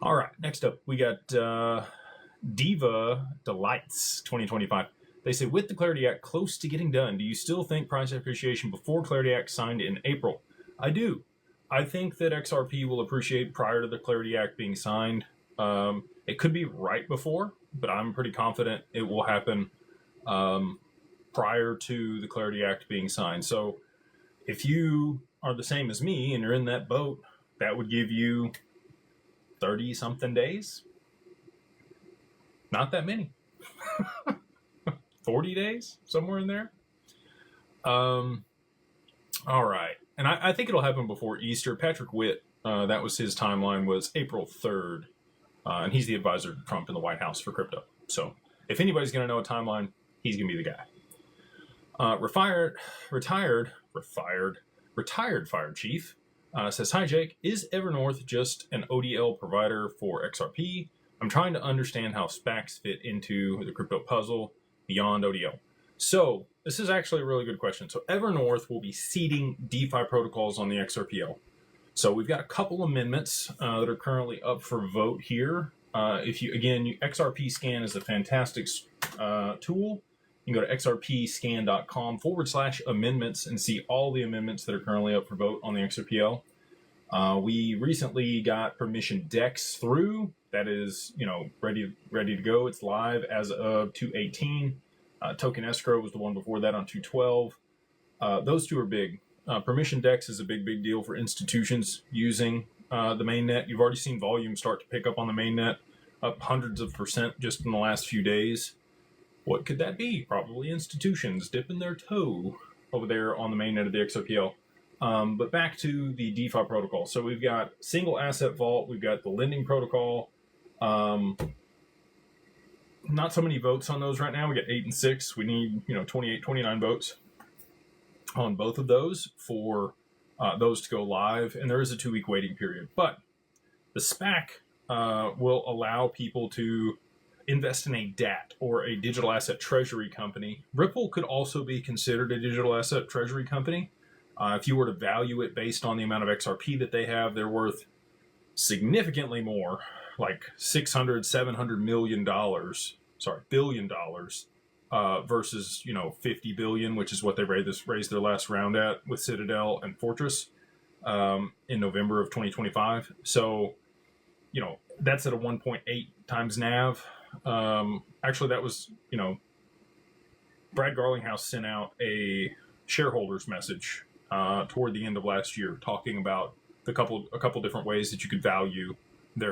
All right, next up, we got Diva Delights 2025. They say, with the Clarity Act close to getting done, do you still think price appreciation before Clarity Act signed in April? I do. I think that XRP will appreciate prior to the Clarity Act being signed. It could be right before, but I'm pretty confident it will happen prior to the Clarity Act being signed. So if you are the same as me and you're in that boat, that would give you 30 something days. Not that many. 40 days, somewhere in there. All right. And I think it'll happen before Easter. Patrick Witt, that was his timeline, was April 3rd. And he's the advisor to Trump in the White House for crypto. So if anybody's going to know a timeline, he's going to be the guy. Retired fire chief says, hi, Jake. Is Evernorth just an ODL provider for XRP? I'm trying to understand how SPACs fit into the crypto puzzle beyond ODL. So this is actually a really good question. So Evernorth will be seeding DeFi protocols on the XRPL. So we've got a couple amendments that are currently up for vote here. XRP Scan is a fantastic tool. You can go to xrpscan.com/amendments and see all the amendments that are currently up for vote on the XRPL. We recently got permission DEX through. That is, ready to go. It's live as of 2/18. Token escrow was the one before that on 2/12. Those two are big. Permission DEX is a big deal for institutions using the mainnet. You've already seen volume start to pick up on the mainnet, up hundreds of % just in the last few days. What could that be? Probably institutions dipping their toe over there on the mainnet of the XRPL. But back to the DeFi protocol. So we've got single asset vault. We've got the lending protocol. Not so many votes on those right now. We got 8 and 6. We need 28, 29 votes on both of those for those to go live. And there is a 2-week waiting period. But the SPAC will allow people to invest in a DAT, or a digital asset treasury company. Ripple could also be considered a digital asset treasury company. If you were to value it based on the amount of XRP that they have, they're worth significantly more, like $600-700 billion, versus 50 billion, which is what they raised their last round at with Citadel and Fortress in November of 2025. So that's at a 1.8 times NAV. Actually, that was Brad Garlinghouse sent out a shareholders message toward the end of last year, talking about a couple different ways that you could value